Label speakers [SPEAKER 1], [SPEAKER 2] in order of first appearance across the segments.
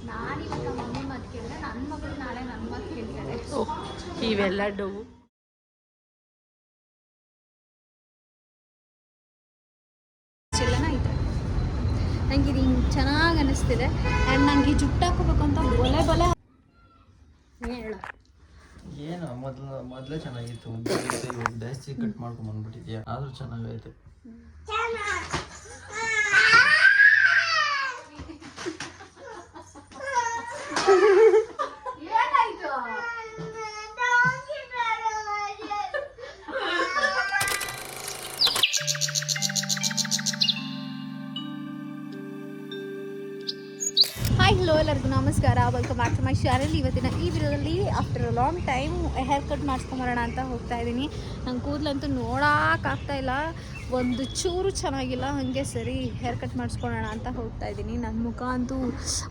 [SPEAKER 1] ನಾನಿವಾಗ ಮಮ್ಮಿ ಮಾತು ಕೇಳಿದ್ರೆ ನನ್ನ ಮಗಳು ನಾಳೆ ನನ್ನ ಮಾತು ಕೇಳ್ತಾರೆ.
[SPEAKER 2] ಇವೆಲ್ಲ
[SPEAKER 1] ಚೆಲ್ಲನ ಐತೆ. ನಂಗೆ ಇದು ಹಿಂಗೆ ಚೆನ್ನಾಗಿ ಅನ್ನಿಸ್ತಿದೆ. ಆ್ಯಂಡ್ ನಂಗೆ ಈ ಜುಟ್ಟು ಹಾಕೋಬೇಕು ಅಂತ ಬಲೆ ಹೇಳು.
[SPEAKER 3] ಏನು ಮೊದಲೇ ಚೆನ್ನಾಗಿತ್ತು, ಜಾಸ್ತಿ ಕಟ್ ಮಾಡ್ಕೊಂಡು ಬಂದ್ಬಿಟ್ಟಿದ್ಯಾ, ಆದ್ರೂ ಚೆನ್ನಾಗೈತೆ.
[SPEAKER 1] ಹಾಯ್ ಹಲೋ ಎಲ್ಲರಿಗೂ ನಮಸ್ಕಾರ, welcome back to my channel. ಇವತ್ತಿನ ಈ ವಿಡಿಯೋದಲ್ಲಿ after a long time haircut ಮಾಡಿಸ್ಕೊಂಬರೋಣ ಅಂತ ಹೋಗ್ತಾ ಇದ್ದೀನಿ. ನಂಗೆ ಕೂದಲಂತೂ ನೋಡೋಕ್ಕಾಗ್ತಾಯಿಲ್ಲ, ಒಂದು ಚೂರು ಚೆನ್ನಾಗಿಲ್ಲ. ಹಾಗೆ ಸರಿ ಹೇರ್ ಕಟ್ ಮಾಡಿಸ್ಕೊಳ್ಳೋಣ ಅಂತ ಹೋಗ್ತಾ ಇದ್ದೀನಿ. ನನ್ನ ಮುಖ ಅಂತೂ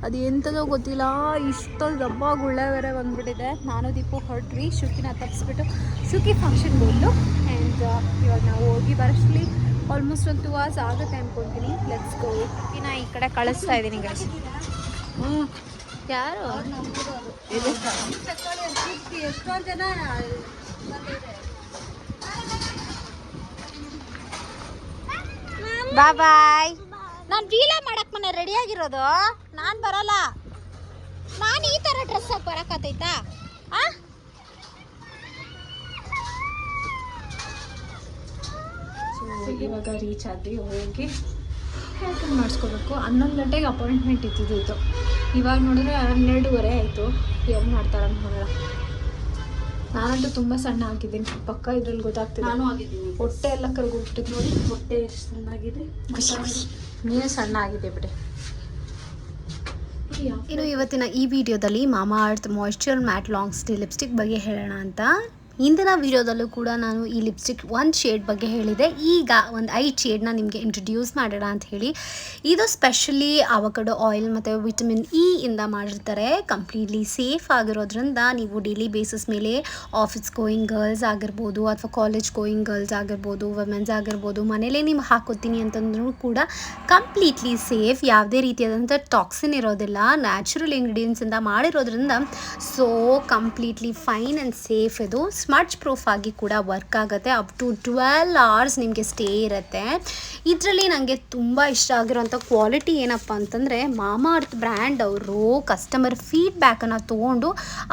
[SPEAKER 1] ಅದು ಎಂಥದೋ ಗೊತ್ತಿಲ್ಲ, ಇಷ್ಟೊಂದು ದಬ್ಬ ಗುಳ್ಳೆ ಬೇರೆ ಬಂದುಬಿಟ್ಟಿದೆ. ನಾನು ದೀಪು ಹೊರಟ್ವಿ ಶುಕಿನ ತಪ್ಪಿಸ್ಬಿಟ್ಟು ಶುಕಿ ಫಂಕ್ಷನ್ಗೆ ಹೋಗ್ಲು. ಆ್ಯಂಡ್ ಇವಾಗ ನಾವು ಹೋಗಿ ಬರೋಷ್ಟರಲ್ಲಿ ಆಲ್ಮೋಸ್ಟ್ ಒಂದು 2 hours ಆಗುತ್ತೆ ಅಂದ್ಕೊಳ್ತೀನಿ. Let's go. ಇನ್ನು ಈ ಕಡೆ ಕಳಿಸ್ತಾ ಇದ್ದೀನಿ ಗೈಸ್. ಯಾರು ಎಷ್ಟೊಂದು ಜನ ಬಾಯ್. ನಾನು ರೀಲಾ ಮಾಡಕ್ ಮನೆ ರೆಡಿಯಾಗಿರೋದು, ನಾನು ಬರಲ್ಲ. ನಾನು ಈ ಥರ ಡ್ರೆಸ್ ಹಾಕಿ ಬರೋಕ್ಕಾಗ್ತೈತಾ? ಇವಾಗ ರೀಚ್ ಆದ್ವಿ. ಹೋಗಿ ಹೇರ್ ಕಟ್ ಮಾಡಿಸ್ಕೋಬೇಕು. 11 ಗಂಟೆಗೆ ಅಪಾಯಿಂಟ್ಮೆಂಟ್ ಇದ್ದಿದ್ದು. ಇವಾಗ ನೋಡಿದ್ರೆ 12:30 ಆಯಿತು. ಏನು ಮಾಡ್ತಾರಂತ ನೋಡೋಣ. ನಾನಂತೂ ತುಂಬ ಸಣ್ಣ ಆಗಿದ್ದೀನಿ, ಪಕ್ಕ ಇದ್ರಲ್ಲಿ ಗೊತ್ತಾಗ್ತಿದೆ. ನಾನು ಆಗಿದ್ದೀನಿ. ಹೊಟ್ಟೆ ಎಲ್ಲ ಕರ್ಗೋಗ್ಬಿಟ್ಟಿದ್ದು ನೋಡಿ. ಹೊಟ್ಟೆ ಎಷ್ಟು ಸಣ್ಣಾಗಿದೆ. ನೀನು ಸಣ್ಣ ಆಗಿದೆ ಬಿಡಿ. ಇನ್ನು ಇವತ್ತಿನ ಈ ವಿಡಿಯೋದಲ್ಲಿ ಮಾಮಾ earth moisture mat long stay lipstick ಬಗ್ಗೆ ಹೇಳೋಣ ಅಂತ. ಹಿಂದಿನ ವಿಡಿಯೋದಲ್ಲೂ ಕೂಡ ನಾನು ಈ ಲಿಪ್ಸ್ಟಿಕ್ 1 ಶೇಡ್ ಬಗ್ಗೆ ಹೇಳಿದೆ. ಈಗ ಒಂದು 5 ಶೇಡ್ನ ನಿಮಗೆ ಇಂಟ್ರೊಡ್ಯೂಸ್ ಮಾಡೋಣ ಅಂತ ಹೇಳಿ. ಇದು ಸ್ಪೆಷಲಿ ಅವಕಾಡೋ ಆಯಿಲ್ ಮತ್ತು ವಿಟಮಿನ್ ಇ ಇಂದ ಮಾಡಿರ್ತಾರೆ. ಕಂಪ್ಲೀಟ್ಲಿ ಸೇಫ್ ಆಗಿರೋದ್ರಿಂದ ನೀವು ಡೈಲಿ ಬೇಸಿಸ್ ಮೇಲೆ ಆಫೀಸ್ ಗೋಯಿಂಗ್ ಗರ್ಲ್ಸ್ ಆಗಿರ್ಬೋದು ಅಥವಾ ಕಾಲೇಜ್ ಗೋಯಿಂಗ್ ಗರ್ಲ್ಸ್ ಆಗಿರ್ಬೋದು, ವುಮೆನ್ಸ್ ಆಗಿರ್ಬೋದು, ಮನೇಲೇ ನೀವು ಹಾಕೋತೀನಿ ಅಂತಂದ್ರೂ ಕೂಡ ಕಂಪ್ಲೀಟ್ಲಿ ಸೇಫ್. ಯಾವುದೇ ರೀತಿಯಾದಂಥ ಟಾಕ್ಸಿನ್ ಇರೋದಿಲ್ಲ. ನ್ಯಾಚುರಲ್ ಇಂಗ್ರೀಡಿಯೆಂಟ್ಸಿಂದ ಮಾಡಿರೋದ್ರಿಂದ so completely fine and safe. ಇದು ಸ್ಮಡ್ಜ್ ಪ್ರೂಫ್ ಆಗಿ ಕೂಡ ವರ್ಕ್ ಆಗುತ್ತೆ. ಅಪ್ ಟು 12 hours ನಿಮಗೆ ಸ್ಟೇ ಇರುತ್ತೆ. ಇದರಲ್ಲಿ ನನಗೆ ತುಂಬ ಇಷ್ಟ ಆಗಿರೋಂಥ ಕ್ವಾಲಿಟಿ ಏನಪ್ಪ ಅಂತಂದರೆ, ಮಾಮಾ ಅರ್ತ್ ಬ್ರ್ಯಾಂಡ್ ಅವರು ಕಸ್ಟಮರ್ ಫೀಡ್ಬ್ಯಾಕನ್ನು ತೊಗೊಂಡು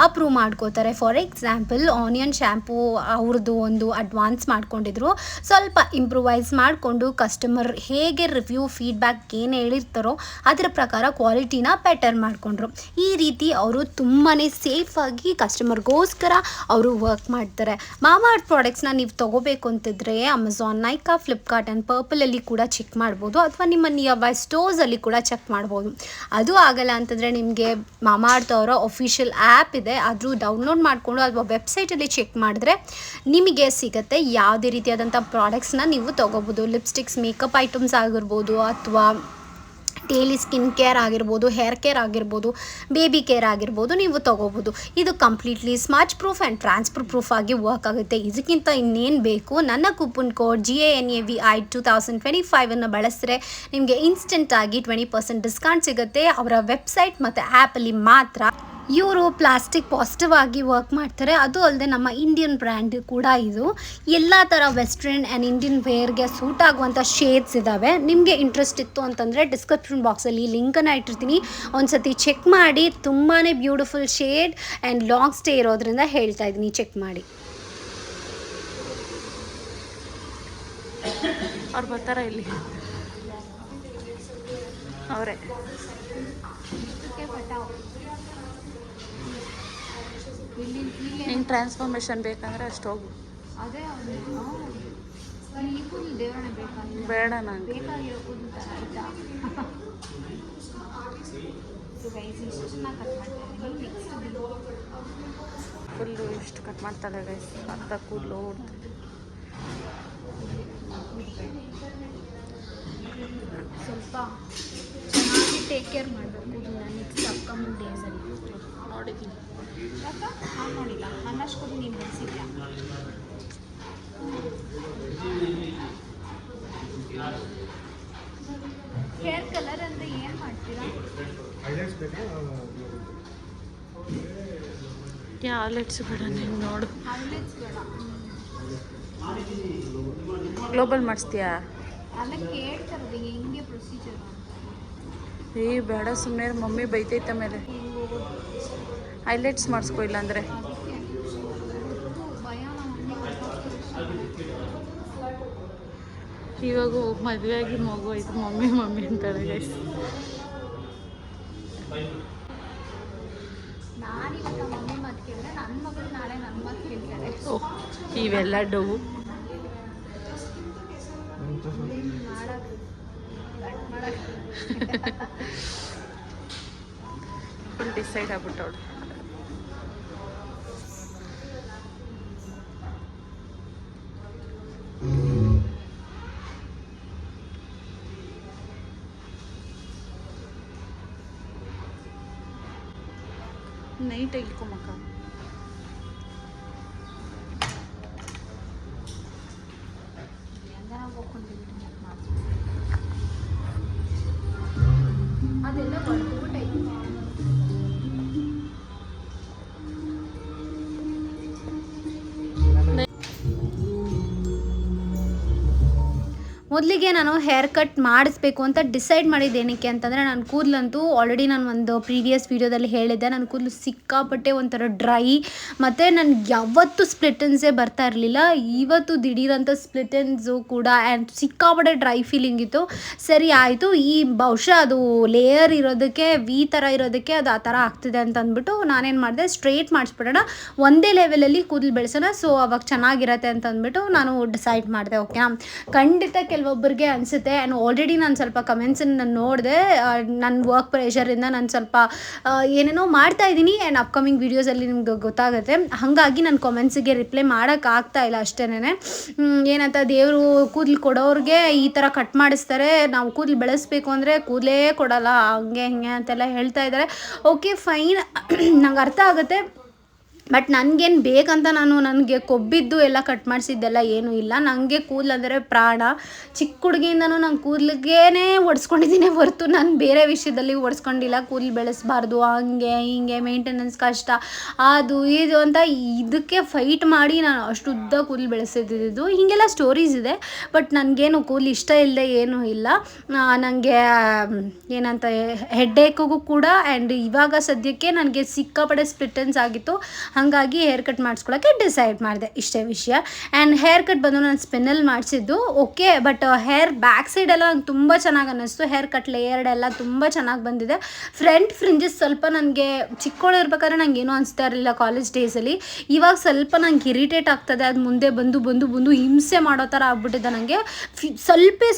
[SPEAKER 1] ಅಪ್ರೂವ್ ಮಾಡ್ಕೋತಾರೆ. ಫಾರ್ ಎಕ್ಸಾಂಪಲ್ ಆನಿಯನ್ ಶ್ಯಾಂಪೂ ಅವ್ರದ್ದು ಒಂದು ಅಡ್ವಾನ್ಸ್ ಮಾಡ್ಕೊಂಡಿದ್ರು. ಸ್ವಲ್ಪ ಇಂಪ್ರೂವೈಸ್ ಮಾಡಿಕೊಂಡು ಕಸ್ಟಮರ್ ಹೇಗೆ ರಿವ್ಯೂ ಫೀಡ್ಬ್ಯಾಕ್ ಏನು ಹೇಳಿರ್ತಾರೋ ಅದರ ಪ್ರಕಾರ ಕ್ವಾಲಿಟಿನ ಬೆಟರ್ ಮಾಡಿಕೊಂಡ್ರು. ಈ ರೀತಿ ಅವರು ತುಂಬಾ ಸೇಫಾಗಿ ಕಸ್ಟಮರ್ಗೋಸ್ಕರ ಅವರು ವರ್ಕ್ ಮಾಡ್ತಾರೆ. ಮಾಮಾ ಅರ್ತ್ ಪ್ರಾಡಕ್ಟ್ಸ್ನ ನೀವು ತೊಗೋಬೇಕು ಅಂತಿದ್ರೆ ಅಮೆಝಾನ್, ನೈಕಾ, ಫ್ಲಿಪ್ಕಾರ್ಟ್ ಆ್ಯಂಡ್ ಪರ್ಪಲಲ್ಲಿ ಕೂಡ ಚೆಕ್ ಮಾಡ್ಬೋದು, ಅಥವಾ ನಿಮ್ಮ ನಿಯರ್ ಬೈ ಸ್ಟೋರ್ಸಲ್ಲಿ ಕೂಡ ಚೆಕ್ ಮಾಡ್ಬೋದು. ಅದು ಆಗಲ್ಲ ಅಂತಂದರೆ ನಿಮಗೆ ಮಾಮಾ ಅರ್ತ್ ಅವರ ಅಫಿಷಿಯಲ್ ಆ್ಯಪ್ ಇದೆ, ಅದು ಡೌನ್ಲೋಡ್ ಮಾಡಿಕೊಂಡು ಅಥವಾ ವೆಬ್ಸೈಟಲ್ಲಿ ಚೆಕ್ ಮಾಡಿದ್ರೆ ನಿಮಗೆ ಸಿಗುತ್ತೆ. ಯಾವುದೇ ರೀತಿಯಾದಂಥ ಪ್ರಾಡಕ್ಟ್ಸ್ನ ನೀವು ತೊಗೋಬೋದು. ಲಿಪ್ಸ್ಟಿಕ್ಸ್, ಮೇಕಪ್ ಐಟಮ್ಸ್ ಆಗಿರ್ಬೋದು, ಅಥವಾ ಡೈಲಿ ಸ್ಕಿನ್ ಕೇರ್ ಆಗಿರ್ಬೋದು, ಹೇರ್ ಕೇರ್ ಆಗಿರ್ಬೋದು, ಬೇಬಿ ಕೇರ್ ಆಗಿರ್ಬೋದು, ನೀವು ತೊಗೋಬೋದು. ಇದು completely smudge proof and transfer proof ಆಗಿ ವರ್ಕ್ ಆಗುತ್ತೆ. ಇದಕ್ಕಿಂತ ಇನ್ನೇನು ಬೇಕು. ನನ್ನ ಕೂಪನ್ ಕೋಡ್ GANAVI 2025 ಬಳಸಿದ್ರೆ ನಿಮಗೆ ಇನ್ಸ್ಟೆಂಟಾಗಿ 20% ಡಿಸ್ಕೌಂಟ್ ಸಿಗುತ್ತೆ. ಅವರ ವೆಬ್ಸೈಟ್ ಮತ್ತು ಆ್ಯಪಲ್ಲಿ ಮಾತ್ರ. ಇವರು ಪ್ಲಾಸ್ಟಿಕ್ ಪಾಸಿಟಿವ್ ಆಗಿ ವರ್ಕ್ ಮಾಡ್ತಾರೆ. ಅದು ಅಲ್ಲದೆ ನಮ್ಮ ಇಂಡಿಯನ್ ಬ್ರ್ಯಾಂಡ್ ಕೂಡ ಇದು. ಎಲ್ಲ ಥರ ವೆಸ್ಟ್ರನ್ ಆ್ಯಂಡ್ ಇಂಡಿಯನ್ ವೇರ್ಗೆ ಸೂಟ್ ಆಗುವಂಥ ಶೇಡ್ಸ್ ಇದ್ದಾವೆ. ನಿಮಗೆ ಇಂಟ್ರೆಸ್ಟ್ ಇತ್ತು ಅಂತಂದರೆ ಡಿಸ್ಕ್ರಿಪ್ಷನ್ ಬಾಕ್ಸಲ್ಲಿ ಲಿಂಕನ್ನು ಇಟ್ಟಿರ್ತೀನಿ, ಒಂದು ಸತಿ ಚೆಕ್ ಮಾಡಿ. ತುಂಬಾ beautiful shade and long stay ಇರೋದ್ರಿಂದ ಹೇಳ್ತಾ ಇದ್ದೀನಿ, ಚೆಕ್ ಮಾಡಿ.
[SPEAKER 2] ಅವ್ರು ಬರ್ತಾರ ಇಲ್ಲಿ ಅವರೇ. ನಿಂಗೆ ಟ್ರಾನ್ಸ್ಫಾರ್ಮೇಷನ್ ಬೇಕಂದ್ರೆ ಅಷ್ಟು ಹೋಗು.
[SPEAKER 1] ಅದೇ
[SPEAKER 2] ಬೇಡ ನಂಗೆ. ಫುಲ್ಲು ಇಷ್ಟು ಕಟ್ ಮಾಡ್ತಾಳೆ ಗೈಸ್. ಅರ್ಧ ಕೂದಲು ಓಡ್ತದೆ.
[SPEAKER 1] ಸ್ವಲ್ಪ ಚೆನ್ನಾಗಿ ಟೇಕ್ ಕೇರ್ ಮಾಡಬೇಕು ನೆಕ್ಸ್ಟ್ ಅಪ್ಕಮಿಂಗ್ ಡೇಸಲ್ಲಿ.
[SPEAKER 2] ನೋಡಿದ್ದೀನಿ.
[SPEAKER 1] ಯಾಕೆ ನಾನು ನೋಡಿಲ್ಲ, ನನ್ನಷ್ಟು ಕೂಡ ನೀನು ಬೆಳೆಸಿದ್ಯಾ? ಹೇರ್ ಕಲರ್ ಅಂದರೆ ಏನು ಮಾಡ್ತೀರಾ?
[SPEAKER 2] ಯಾವ ಲೆಟ್ಸ್ ಬೇಡ ನೀನು ನೋಡು. ಗ್ಲೋಬಲ್ ಮಾಡಿಸ್ತೀಯಾ? ಏ ಬೇಡ ಸುಮ್ಮನೆ ಮಮ್ಮಿ ಬೈತೈತೆ ಮೇಲೆ. ಹೈಲೈಟ್ಸ್ ಮಾಡಿಸ್ಕೊ ಇಲ್ಲಾಂದರೆ. ಇವಾಗ ಮದುವೆ ಆಗಿ ಮಗು ಆಯ್ತು ಮಮ್ಮಿ ಮಮ್ಮಿ ಅಂತಾಳೆ ಗೈಸ್. ಓಹ್ ಇವೆಲ್ಲ ಡವು. Full decide ಆಗ್ಬಿಟ್ಟವಳು. ನೈಟಾಗಿ ಇಟ್ಕೊಮಕ್ಕ.
[SPEAKER 1] ಅದೆಲ್ಲ ಮೊದಲಿಗೆ ನಾನು ಹೇರ್ ಕಟ್ ಮಾಡಿಸ್ಬೇಕು ಅಂತ ಡಿಸೈಡ್ ಮಾಡಿದ್ದು ಏನಕ್ಕೆ ಅಂತಂದರೆ ನನ್ನ ಕೂದಲಂತೂ ಆಲ್ರೆಡಿ ನಾನು ಒಂದು ಪ್ರೀವಿಯಸ್ ವೀಡಿಯೋದಲ್ಲಿ ಹೇಳಿದ್ದೆ, ನನ್ನ ಕೂದಲು ಸಿಕ್ಕಾಪಟ್ಟೆ ಒಂಥರ ಡ್ರೈ, ಮತ್ತು ನನಗೆ ಯಾವತ್ತೂ ಸ್ಪ್ಲಿಟನ್ಸೇ ಬರ್ತಾ ಇರಲಿಲ್ಲ. ಇವತ್ತು ದಿಢೀರಂಥ ಸ್ಪ್ಲಿಟನ್ಸು ಕೂಡ ಆ್ಯಂಡ್ ಸಿಕ್ಕಾಪಟ್ಟೆ ಡ್ರೈ ಫೀಲಿಂಗ್ ಇತ್ತು. ಸರಿ ಆಯಿತು, ಈ ಬಹುಶಃ ಅದು ಲೇಯರ್ ಇರೋದಕ್ಕೆ ವಿ ಥರ ಇರೋದಕ್ಕೆ ಅದು ಆ ಥರ ಆಗ್ತಿದೆ ಅಂತ ಅಂದ್ಬಿಟ್ಟು ನಾನೇನು ಮಾಡಿದೆ, ಸ್ಟ್ರೇಟ್ ಮಾಡಿಸ್ಬಿಡೋಣ, ಒಂದೇ ಲೆವೆಲಲ್ಲಿ ಕೂದಲು ಬೆಳೆಸೋಣ, ಸೊ ಅವಾಗ ಚೆನ್ನಾಗಿರತ್ತೆ ಅಂತ ಅಂದ್ಬಿಟ್ಟು ನಾನು ಡಿಸೈಡ್ ಮಾಡಿದೆ. ಓಕೆನಾ, ಖಂಡಿತ ಕೆಲವೊಬ್ಬರಿಗೆ ಅನಿಸುತ್ತೆ. ಆ್ಯಂಡ್ ಆಲ್ರೆಡಿ ನಾನು ಸ್ವಲ್ಪ ಕಮೆಂಟ್ಸನ್ನು ನಾನು ನೋಡಿದೆ. ನನ್ನ ವರ್ಕ್ ಪ್ರೆಷರಿಂದ ನಾನು ಸ್ವಲ್ಪ ಏನೇನೋ ಮಾಡ್ತಾಯಿದ್ದೀನಿ ಆ್ಯಂಡ್ ಅಪ್ಕಮಿಂಗ್ ವೀಡಿಯೋಸಲ್ಲಿ ನಿಮ್ಗೆ ಗೊತ್ತಾಗುತ್ತೆ. ಹಾಗಾಗಿ ನನ್ನ ಕಮೆಂಟ್ಸಿಗೆ ರಿಪ್ಲೈ ಮಾಡೋಕ್ಕಾಗ್ತಾ ಇಲ್ಲ ಅಷ್ಟೇನೆ. ಏನಂತ ದೇವರು ಕೂದಲು ಕೊಡೋರಿಗೆ ಈ ಥರ ಕಟ್ ಮಾಡಿಸ್ತಾರೆ, ನಾವು ಕೂದಲು ಬೆಳೆಸ್ಬೇಕು ಅಂದರೆ ಕೂದಲೇ ಕೊಡೋಲ್ಲ, ಹಂಗೆ ಹಿಂಗೆ ಅಂತೆಲ್ಲ ಹೇಳ್ತಾ ಇದ್ದಾರೆ. ಓಕೆ ಫೈನ್, ನಂಗೆ ಅರ್ಥ ಆಗುತ್ತೆ. ಬಟ್ ನನಗೇನು ಬೇಕಂತ ನನಗೆ ಕೊಬ್ಬಿದ್ದು ಎಲ್ಲ ಕಟ್ ಮಾಡಿಸಿದ್ದೆಲ್ಲ ಏನೂ ಇಲ್ಲ. ನನಗೆ ಕೂದಲು ಅಂದರೆ ಪ್ರಾಣ. ಚಿಕ್ಕ ಹುಡುಗಿಯಿಂದನೂ ನಂಗೆ ಕೂದಲಿಗೇ ಒಡ್ಸ್ಕೊಂಡಿದ್ದೀನಿ ಹೊರತು ನಾನು ಬೇರೆ ವಿಷಯದಲ್ಲಿ ಒಡ್ಸ್ಕೊಂಡಿಲ್ಲ. ಕೂದಲು ಬೆಳೆಸಬಾರ್ದು, ಹಂಗೆ ಹಿಂಗೆ ಮೇಂಟೆನೆನ್ಸ್ ಕಷ್ಟ, ಅದು ಇದು ಅಂತ ಇದಕ್ಕೆ ಫೈಟ್ ಮಾಡಿ ನಾನು ಅಷ್ಟು ಉದ್ದ ಕೂದಲು ಬೆಳೆಸಿದ್ದು. ಹೀಗೆಲ್ಲ ಸ್ಟೋರೀಸ್ ಇದೆ. ಬಟ್ ನನಗೇನು ಕೂದಲು ಇಷ್ಟ ಇಲ್ಲದೆ ಏನೂ ಇಲ್ಲ. ನನಗೆ ಏನಂತ ಹೆಡ್ಡೇಕಿಗೂ ಕೂಡ ಆ್ಯಂಡ್ ಇವಾಗ ಸದ್ಯಕ್ಕೆ ನನಗೆ ಸಿಕ್ಕಾಪಟ್ಟೆ ಸ್ಪ್ಲಿಟನ್ಸ್ ಆಗಿತ್ತು. ಹಾಗಾಗಿ ಹೇರ್ ಕಟ್ ಮಾಡಿಸ್ಕೊಳ್ಳೋಕ್ಕೆ ಡಿಸೈಡ್ ಮಾಡಿದೆ, ಇಷ್ಟೇ ವಿಷಯ. ಆ್ಯಂಡ್ ಹೇರ್ ಕಟ್ ಬಂದು ನಾನು ಸ್ಪಿನ್ನಲ್ಲಿ ಮಾಡಿಸಿದ್ದು. ಓಕೆ, ಬಟ್ ಹೇರ್ ಬ್ಯಾಕ್ ಸೈಡೆಲ್ಲ ನಂಗೆ ತುಂಬ ಚೆನ್ನಾಗಿ ಅನ್ನಿಸ್ತು. ಹೇರ್ ಕಟ್ ಲೇಯರ್ಡ್ ಎಲ್ಲ ತುಂಬ ಚೆನ್ನಾಗಿ ಬಂದಿದೆ. ಫ್ರಂಟ್ ಫ್ರಿಂಜಸ್ ಸ್ವಲ್ಪ ನನಗೆ ಚಿಕ್ಕವಳಿರ್ಬೇಕಾದ್ರೆ ನಂಗೆ ಏನೂ ಅನಿಸ್ತಾ ಇರಲಿಲ್ಲ ಕಾಲೇಜ್ ಡೇಸಲ್ಲಿ. ಇವಾಗ ಸ್ವಲ್ಪ ನಂಗೆ ಇರಿಟೇಟ್ ಆಗ್ತದೆ, ಅದು ಮುಂದೆ ಬಂದು ಹಿಂಸೆ ಮಾಡೋ ಥರ ಆಗ್ಬಿಟ್ಟಿದೆ. ನನಗೆ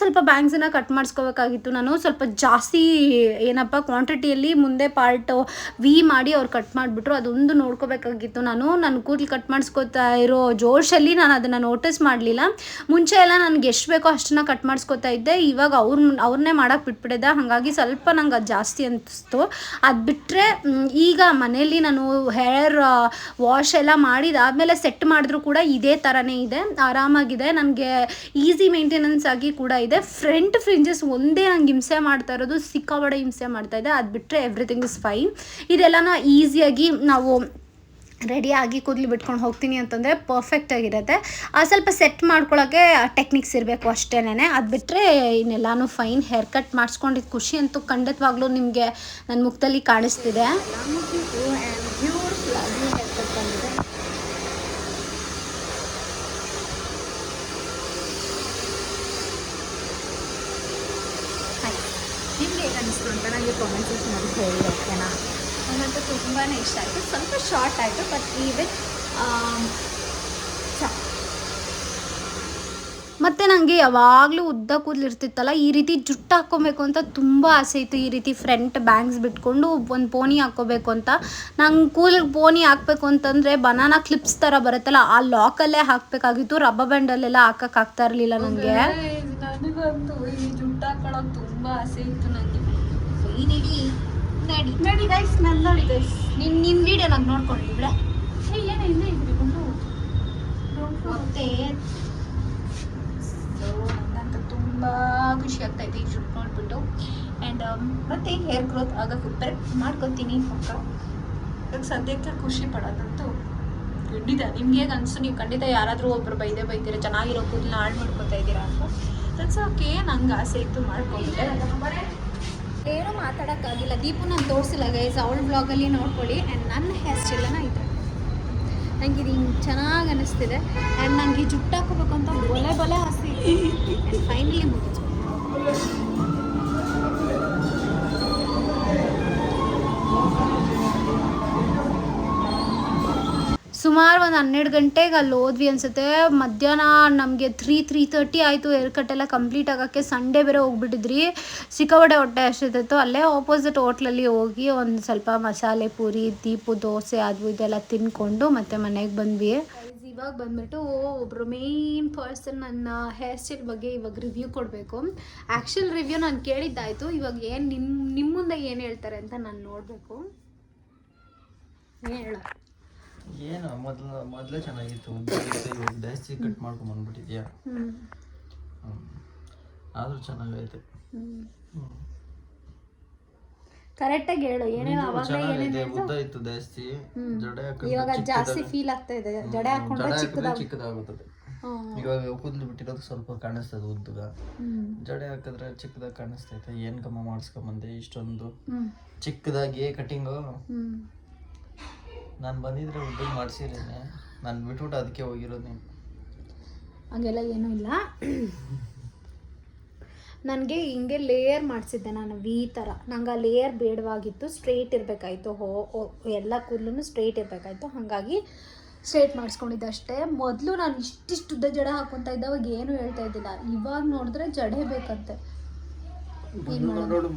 [SPEAKER 1] ಸ್ವಲ್ಪ ಬ್ಯಾಂಗ್ಸನ್ನು ಕಟ್ ಮಾಡಿಸ್ಕೋಬೇಕಾಗಿತ್ತು. ನಾನು ಸ್ವಲ್ಪ ಜಾಸ್ತಿ ಏನಪ್ಪ ಕ್ವಾಂಟಿಟಿಯಲ್ಲಿ ಮುಂದೆ ಪಾರ್ಟ್ ವಿ ಮಾಡಿ ಅವ್ರು ಕಟ್ ಮಾಡಿಬಿಟ್ರು, ಅದೊಂದು ನೋಡ್ಕೋಬೇಕಾಗಿತ್ತು. ನನ್ನ ಕೂದಲು ಕಟ್ ಮಾಡಿಸ್ಕೋತಾ ಇರೋ ಜೋಶಲ್ಲಿ ನಾನು ಅದನ್ನು ನೋಟಿಸ್ ಮಾಡಲಿಲ್ಲ. ಮುಂಚೆ ಎಲ್ಲ ನನಗೆ ಎಷ್ಟು ಬೇಕೋ ಅಷ್ಟನ್ನು ಕಟ್ ಮಾಡಿಸ್ಕೋತಾ ಇದ್ದೆ. ಇವಾಗ ಅವ್ರನ್ನೇ ಮಾಡೋಕ್ಕೆ ಬಿಟ್ಬಿಟ್ಟಿದ್ದೆ. ಹಾಗಾಗಿ ಸ್ವಲ್ಪ ನಂಗೆ ಅದು ಜಾಸ್ತಿ ಅನಿಸ್ತು. ಅದು ಬಿಟ್ಟರೆ ಈಗ ಮನೆಯಲ್ಲಿ ನಾನು ಹೇರ್ ವಾಶ್ ಎಲ್ಲ ಮಾಡಿದಾದಮೇಲೆ ಸೆಟ್ ಮಾಡಿದ್ರೂ ಕೂಡ ಇದೇ ಥರನೇ ಇದೆ, ಆರಾಮಾಗಿದೆ. ನನಗೆ ಈಸಿ ಮೇಂಟೆನೆನ್ಸ್ ಆಗಿ ಕೂಡ ಇದೆ. ಫ್ರಂಟ್ ಫ್ರಿಂಜಸ್ ಒಂದೇ ನಂಗೆ ಹಿಂಸೆ ಮಾಡ್ತಾ ಇರೋದು, ಸಿಕ್ಕಾಬಡೆ ಹಿಂಸೆ ಮಾಡ್ತಾ ಇದೆ. ಅದು ಬಿಟ್ಟರೆ ಎವ್ರಿಥಿಂಗ್ ಇಸ್ ಫೈನ್. ಇದೆಲ್ಲನ ಈಸಿಯಾಗಿ ನಾವು ರೆಡಿಯಾಗಿ ಕೂದಲು ಬಿಟ್ಕೊಂಡು ಹೋಗ್ತೀನಿ ಅಂತಂದರೆ ಪರ್ಫೆಕ್ಟಾಗಿರುತ್ತೆ. ಸ್ವಲ್ಪ ಸೆಟ್ ಮಾಡ್ಕೊಳ್ಳೋಕ್ಕೆ ಟೆಕ್ನಿಕ್ಸ್ ಇರಬೇಕು ಅಷ್ಟೇನೆ. ಅದು ಬಿಟ್ಟರೆ ಇನ್ನೆಲ್ಲನೂ ಫೈನ್. ಹೇರ್ ಕಟ್ ಮಾಡಿಸ್ಕೊಂಡಿದ್ದು ಖುಷಿ ಅಂತೂ ಖಂಡಿತವಾಗ್ಲೂ ನಿಮಗೆ ನನ್ನ ಮುಖದಲ್ಲಿ ಕಾಣಿಸ್ತಿದೆ. ನಿಮಗೆ ಹೇಗೆ ಅನಿಸ್ತು ಅಂತ ನನಗೆ ಕಾಮೆಂಟ್ ಸೆಕ್ಷನಲ್ಲಿ ಹೇಳಿ, ಓಕೆನಾ? ನನಗಂತೂ ತುಂಬಾ ಇಷ್ಟ ಆಯಿತು. ಸ್ವಲ್ಪ ಶಾರ್ಟ್ ಆಯಿತು, ಬಟ್ ಈವನ್ ಮತ್ತು ನನಗೆ ಯಾವಾಗಲೂ ಉದ್ದ ಕೂದಲು ಇರ್ತಿತ್ತಲ್ಲ, ಈ ರೀತಿ ಜುಟ್ಟು ಹಾಕ್ಕೊಬೇಕು ಅಂತ ತುಂಬ ಆಸೆ ಇತ್ತು. ಈ ರೀತಿ ಫ್ರಂಟ್ ಬ್ಯಾಂಗ್ಸ್ ಬಿಟ್ಕೊಂಡು ಒಂದು ಪೋನಿ ಹಾಕ್ಕೋಬೇಕು ಅಂತ. ನಂಗೆ ಕೂದಲಿಗೆ ಪೋನಿ ಹಾಕಬೇಕು ಅಂತಂದರೆ ಬನಾನಾ ಕ್ಲಿಪ್ಸ್ ಥರ ಬರುತ್ತಲ್ಲ, ಆ ಲಾಕಲ್ಲೇ ಹಾಕಬೇಕಾಗಿತ್ತು. ರಬ್ಬರ್ ಬ್ಯಾಂಡಲ್ಲೆಲ್ಲ ಹಾಕೋಕ್ಕಾಗ್ತಾ ಇರಲಿಲ್ಲ ನನಗೆ. ನನಗಂತೂ ಈ ಜುಟ್ಟು ಹಾಕೊಳ್ಳೋಕೆ ತುಂಬ ಆಸೆ ಇತ್ತು ನನಗೆ. ನಡಿ ಗೈಸ್, ನೋಡಿ ಗೈಸ್, ನಿನ್ನ ವಿಡಿಯೋ ನಾನು ನೋಡ್ಕೊಂಡಿದ್ದೆ. ಏನೋ ಇಲ್ಲೇ ಇದ್ಬಿಟ್ಟು ಮತ್ತೆ ನನಗಂತೂ ತುಂಬ ಖುಷಿ ಆಗ್ತಾಯಿದೆ ಈ ಜುಟ್ಟು ನೋಡ್ಬಿಟ್ಟು. ಆ್ಯಂಡ್ ಮತ್ತೆ ಹೇರ್ ಗ್ರೋತ್ ಆಗೋಕ್ಕೆ ಪ್ರೆಪ್ ಮಾಡ್ಕೊತೀನಿ ಪಕ್ಕ. ಇವಾಗ ಸದ್ಯಕ್ಕೆ ಖುಷಿ ಪಡೋದಂತೂ ಖಂಡಿತ. ನಿಮ್ಗೆ ಹೇಗೆ ಅನಿಸ್ತು? ನೀವು ಖಂಡಿತ ಯಾರಾದರೂ ಒಬ್ರು ಬೈತೀರ ಚೆನ್ನಾಗಿರೋ ಕೂದಲನ್ನ ಹಾಳು ಮಾಡ್ಕೊತಾ ಇದ್ದೀರಾ ಅಂತ. ದಟ್ಸ್ ಓಕೆ, ನಂಗೆ ಆಸೆ ಇತ್ತು ಮಾಡ್ಕೊಂಡಿದ್ದೆ. ಏನೂ ಮಾತಾಡೋಕ್ಕಾಗಿಲ್ಲ. ದೀಪು ನಾನು ತೋರಿಸಿಲ್ಲ ಗೈಸ್, ಅವಳ ಬ್ಲಾಗಲ್ಲಿ ನೋಡ್ಕೊಳ್ಳಿ. ಆ್ಯಂಡ್ ನನ್ನ ಹೇರ್ ಸ್ಟೈಲನ್ನು ಇದೆ, ನನಗೆ ಇದು ಹಿಂಗೆ ಚೆನ್ನಾಗಿ ಅನ್ನಿಸ್ತಿದೆ. ಆ್ಯಂಡ್ ನನಗೆ ಈ ಜುಟ್ಟು ಹಾಕೋಬೇಕು ಅಂತ ಬೊಲೆ ಆಸೆ ಇದೆ. ಆ್ಯಂಡ್ ಫೈನಲಿ ಮುಗಿತು. ಸುಮಾರು ಒಂದು 12 ಗಂಟೆಗೆ ಅಲ್ಲಿ ಹೋದ್ವಿ ಅನಿಸುತ್ತೆ. ಮಧ್ಯಾಹ್ನ ನಮಗೆ 3:30 ಆಯಿತು ಹೇರ್ ಕಟ್ ಎಲ್ಲ ಕಂಪ್ಲೀಟ್ ಆಗೋಕ್ಕೆ. ಸಂಡೇ ಬೇರೆ ಹೋಗ್ಬಿಟ್ಟಿದ್ರಿ, ಸಿಕ್ಕಾಪಟ್ಟೆ ಹೊಟ್ಟೆ ಅಷ್ಟಿತ್ತು. ಅಲ್ಲೇ ಆಪೋಸಿಟ್ ಹೋಟ್ಲಲ್ಲಿ ಹೋಗಿ ಒಂದು ಸ್ವಲ್ಪ ಮಸಾಲೆ ಪೂರಿ, ದೀಪು ದೋಸೆ ಅದು ಇದೆಲ್ಲ ತಿನ್ಕೊಂಡು ಮತ್ತೆ ಮನೆಗೆ ಬಂದ್ವಿ. ಇವಾಗ ಬಂದ್ಬಿಟ್ಟು ಒಬ್ಬರು ಮೇನ್ ಪರ್ಸನ್ ನನ್ನ ಹೇರ್ ಸ್ಟೈಲ್ ಬಗ್ಗೆ ಇವಾಗ ರಿವ್ಯೂ ಕೊಡಬೇಕು. ಆ್ಯಕ್ಚುಲ್ ರಿವ್ಯೂ ನಾನು ಕೇಳಿದ್ದಾಯಿತು, ಇವಾಗ ಏನು ನಿಮ್ಮ ಮುಂದೆ ಏನು ಹೇಳ್ತಾರೆ ಅಂತ ನಾನು ನೋಡಬೇಕು. ಹೇಳ
[SPEAKER 3] ಏನು ಮೊದಲೇ ಚೆನ್ನಾಗಿತ್ತು, ಇವಾಗ ಜಾಸ್ತಿ ಕಟ್ ಮಾಡ್ಕೊಂಡು ಬಂದ್ಬಿಟ್ಟಿದ್ಯಾ? ಆದರೂ ಚೆನ್ನಾಗೈತೆ.
[SPEAKER 1] ಕರೆಕ್ಟಾಗಿ ಹೇಳು ಏನೇನು ಅವಾಗಲೇ ಏನೇನು
[SPEAKER 3] ಉದ್ದ ಇತ್ತು ಜಾಸ್ತಿ, ಜಡೆ
[SPEAKER 1] ಇವಾಗ ಜಾಸ್ತಿ ಫೀಲ್ ಆಗ್ತಾ ಇದೆ. ಜಡೆ ಹಾಕೊಂಡ್ರೆ
[SPEAKER 3] ಚಿಕ್ಕದಾಗುತ್ತದೆ. ಇವಾಗ ಕೂದಲು ಬಿಟ್ಟಿರೋದು ಸ್ವಲ್ಪ ಕಾಣಿಸ್ತದೆ ಉದ್ದಗ, ಜಡೆ ಹಾಕಿದ್ರೆ ಚಿಕ್ಕದಾಗಿ ಕಾಣಿಸ್ತೈತೆ. ಏನ್ ಕಮ್ಮ ಮಾಡಿಸ್ಕೊಂಬಂದೆ ಇಷ್ಟೊಂದು ಚಿಕ್ಕದಾಗಿ ಕಟಿಂಗು? ನಾನು ಬಂದಿದ್ರೆ ಉದ್ದಗ ಮಾಡಿಸಿರೇನೆ, ನಾನು ಬಿಟ್ಬಿಟ್ಟು ಅದಕ್ಕೆ ಹೋಗಿರೋದು. ನೀನು
[SPEAKER 1] ಹಂಗೆಲ್ಲ ಏನೂ ಇಲ್ಲ. ನನಗೆ ಹಿಂಗೆ ಲೇಯರ್ ಮಾಡಿಸಿದ್ದೆ ನಾನು ಈ ಥರ. ನಂಗೆ ಆ ಲೇಯರ್ ಬೇಡವಾಗಿತ್ತು, ಸ್ಟ್ರೈಟ್ ಇರಬೇಕಾಯ್ತು. ಎಲ್ಲ ಕೂದಲು ಸ್ಟ್ರೈಟ್ ಇರಬೇಕಾಯ್ತು, ಹಾಗಾಗಿ ಸ್ಟ್ರೈಟ್ ಮಾಡಿಸ್ಕೊಂಡಿದ್ದೆ ಅಷ್ಟೇ. ಮೊದಲು ನಾನು ಇಷ್ಟಿಷ್ಟು ಉದ್ದ ಜಡೆ ಹಾಕ್ಕೊತಾ ಇದ್ದೆ, ಅವಾಗ ಏನು ಹೇಳ್ತಾ ಇದ್ದಿಲ್ಲ. ಇವಾಗ ನೋಡಿದ್ರೆ ಜಡೆ ಬೇಕಂತೆ. ಏನು ಮಾಡೋದು?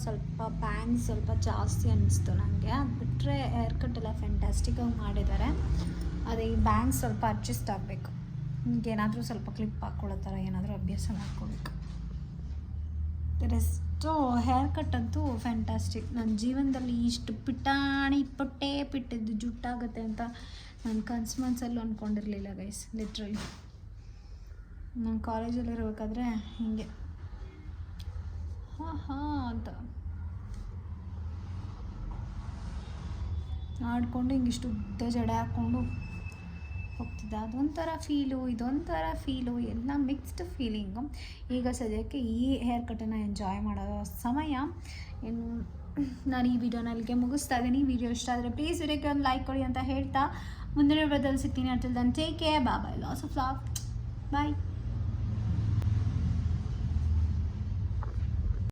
[SPEAKER 1] ಸ್ವಲ್ಪ ಬ್ಯಾಂಗ್ಸ್ ಸ್ವಲ್ಪ ಜಾಸ್ತಿ ಅನ್ನಿಸ್ತು ನನಗೆ. ಅದು ಬಿಟ್ಟರೆ ಹೇರ್ ಕಟ್ ಎಲ್ಲ ಫ್ಯಾಂಟಾಸ್ಟಿಕ್ಕಾಗಿ ಮಾಡಿದ್ದಾರೆ. ಅದೇ ಈ ಬ್ಯಾಂಗ್ಸ್ ಸ್ವಲ್ಪ ಅಡ್ಜಸ್ಟ್ ಆಗಬೇಕು. ಏನಾದರೂ ಸ್ವಲ್ಪ ಕ್ಲಿಪ್ ಹಾಕ್ಕೊಳ್ಳೋ ಥರ ಏನಾದರೂ ಅಭ್ಯಾಸ ಮಾಡ್ಕೋಬೇಕು. ರೆಸ್ಟು ಹೇರ್ ಕಟ್ ಅಂತೂ ಫ್ಯಾಂಟಾಸ್ಟಿಕ್. ನನ್ನ ಜೀವನದಲ್ಲಿ ಇಷ್ಟು ಪಿಟ್ಟಿದ್ದು ಜುಟ್ಟಾಗುತ್ತೆ ಅಂತ ನಾನು ಕನಸು ಮನಸ್ಸಲ್ಲೂ ಅಂದ್ಕೊಂಡಿರಲಿಲ್ಲ ಗೈಸ್. ಲಿಟ್ರಲಿ ನಾನು ಕಾಲೇಜಲ್ಲಿರಬೇಕಾದ್ರೆ ಹೀಗೆ ಅಂತ ಆಡ್ಕೊಂಡು ಹಿಂಗಿಷ್ಟು ಉದ್ದ ಜಡೆ ಹಾಕ್ಕೊಂಡು ಹೋಗ್ತಿದ್ದೆ. ಅದೊಂಥರ ಫೀಲು, ಇದೊಂಥರ ಫೀಲು, ಎಲ್ಲ ಮಿಕ್ಸ್ಡ್ ಫೀಲಿಂಗು. ಈಗ ಸದ್ಯಕ್ಕೆ ಈ ಹೇರ್ ಕಟ್ಟನ್ನು ಎಂಜಾಯ್ ಮಾಡೋ ಸಮಯ. ಇನ್ನು ನಾನು ಈ ವಿಡಿಯೋನ ಅಲ್ಲಿಗೆ ಮುಗಿಸ್ತಾ ಇದ್ದೀನಿ. ಈ ವಿಡಿಯೋ ಇಷ್ಟ ಆದರೆ ಪ್ಲೀಸ್ ವಿಡಿಯೋಕ್ಕೆ ಒಂದು ಲೈಕ್ ಕೊಡಿ ಅಂತ ಹೇಳ್ತಾ ಮುಂದಿನ ವಿಡಿಯೋದಲ್ಲಿ ಸಿಗ್ತೀನಿ. Until then take care, bye, lots of love, bye.